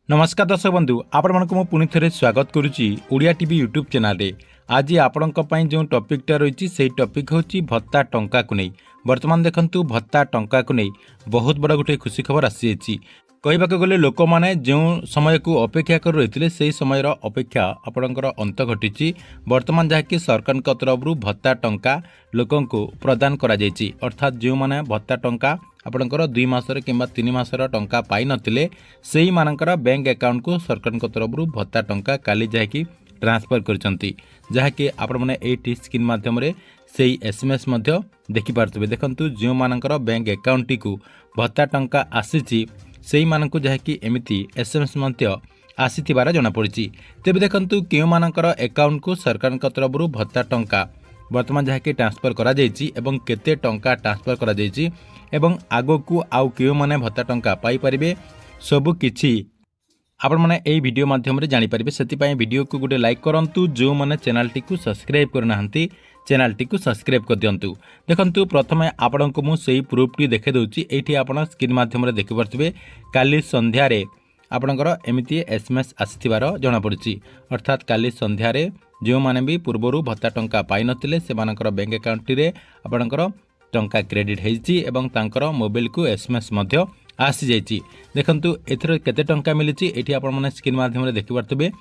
नमस्कार दर्शक बंधु आपण को पुणी थे स्वागत करुच्ची ओडिया टीवी यूट्यूब चैनल रे। आज आपण जो टॉपिकटा रही से टॉपिक हूँ भत्ता टंका को नहीं। वर्तमान देखंतु भत्ता टंका को नहीं बहुत बड़ा गोटे खुशी खबर आसी कहवाक गले लोक मैंने जो समय को अपेक्षा कर रही से समय अपेक्षा आपणकर अंत घटी। वर्तमान जहाँकि सरकार तरफ भत्ता टंका लोक प्रदान करा अर्थात जो मैंने भत्ता टंका आपणकर 2 मासर किंबा 3 मासर टंका पाई नथिले सेही मानकर बैंक अकाउंट को सरकार तरफ भत्ता टंका काली जाकि ट्रांसफर करचंती जहाँकि आपण मैंने एटी स्क्रीन माध्यम से एसएमएस देखि पारथबे। देखंतु जो मानकर बैंक अकाउंट को भत्ता टंका आसीची सेही मानकु जहाँकि एमिति एसएमएस आसीथिबार जଣା पड़िछि। तेबे देखंतु केउ मानकर अकाउंट को सरकार तरफ भत्ता टंका वर्तमान जहाँकि ट्रांसफर करा जायछि एवं केते टंका ट्रांसफर करा जायछि एवं आगो को आउ केउ माने भत्ता टंका पाई परिबे सबु किछि आपण माने एई वीडियो माध्यम रे जानि परिबे। सेति पई वीडियो को गोटे लाइक करंतु, जो माने चैनल टी को सब्सक्राइब करनाहंती चैनल टी को सब्सक्राइब कर दियंतु। देखंतु प्रथमे आपण को मु सेही प्रूफ टी देखे दउची। एठी आपण स्क्रीन माध्यम रे देखि परथिबे काली संध्या रे आपणकर एमिति एसएमएस आसीथिबार जଣା पड़िछि। अर्थात काली संध्या रे जो माने भी पूर्वरु भत्ता टंका पाई नथिले से मानकर बैंक अकाउंट रे आपणकर टंका क्रेडिट हेछि एवं तांकर मोबाइल को एसएमएस मध्य आसी जाइछि। देखंतु एथर केते टंका मिलिछि एठी आपण माने स्क्रीन माध्यम रे देखि परथिबे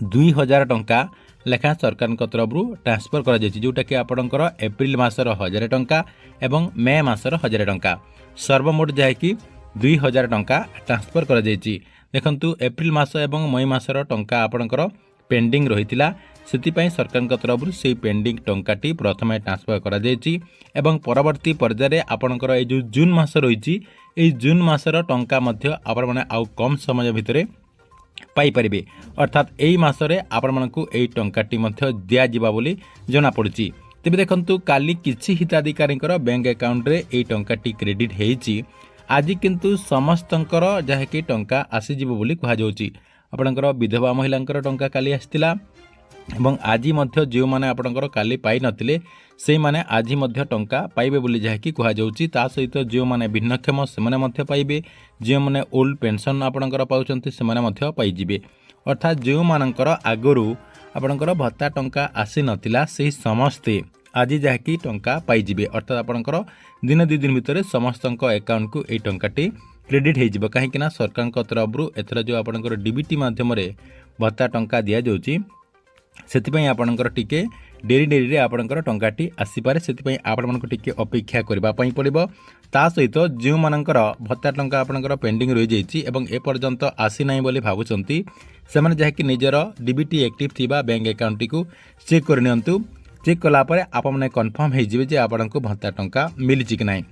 2000 टंका लेखा सरकार तरफ ट्रांसफर करा जाइछि, जोटा कि आपणकर एप्रिल मासर 1000 टंका एवं मे मासर 1000 टंका सर्वमोट जाय कि 2000 टंका ट्रांसफर करा जाइछि। देखंतु एप्रिल मास एवं मई मासर टंका आपणकर पेंडिंग रहितिला सेतिपई सरकार तरफ से पेंडिंग टंकाटी प्रथमे ट्रांसफर करा जाइछि एवं परवर्ती पर्याय आपणकर ए जो जून मास रही ए जून मासर टंका मध्य आपण माने आउ कम समय भितरे पाई परिबे। अर्थात एई मासरे आपण मानकु एई टंकाटी मध्य दिया जिबा बोली जଣା पड़िछि। तेबे देखंतु काली किछि हिताधिकारींकर बैंक अकाउंट रे एई टंकाटी क्रेडिट हेइछि। आज किंतु समस्तंकर जहाँकि टंका आसी जिवो बोली कहा जाउछि। आपणकर विधवा महिलांकर टंका काली आस्तिला एवं आज मध्य जो माने आपणकर काली पाई नथिले से माने आज मध्य टंका पाइबे बोली जहाँकि कहा जाउछि। ता सहित जो माने भिन्नक्षम से माने मध्य पाइबे, जो माने ओल्ड पेंशन आपणकर पाउचंती से माने मध्य पाई जिवे। अर्थात जो मानकर आगरु आपणकर भत्ता टंका आसी नथिला से समस्ते आज जहाँकि टंका पाई जिवे। अर्थात आपणकर दिन 2 दिन भितर समस्तक अकाउंट को ए टंकाटी क्रेडिट हो जिवो। काहेकि ना सरकार तरफ एथर जो आपणकर डीबीटी माध्यम भत्ता टंका दिया जाउछि सेतिपई आपणकर टिके डेरी डेरी रे आपणकर टंकाटी आसी पारे। सेतिपई आपणको टिके अपेक्षा करबा पई पड़िबो। ता सहित जो मानकर भत्ता टंका आपणकर पेंडिंग रहि जाइछि एवं ए पर्यंत आसी नाही बोली भाबुचंती से माने जहाँकि निजर डीबीटी एक्टिव थिबा बैंक अकाउंट को चेक करनियंतु। चेक कला परे आप माने कन्फर्म हो जिवे जे आपणको भत्ता टंका मिलिछि कि नाही।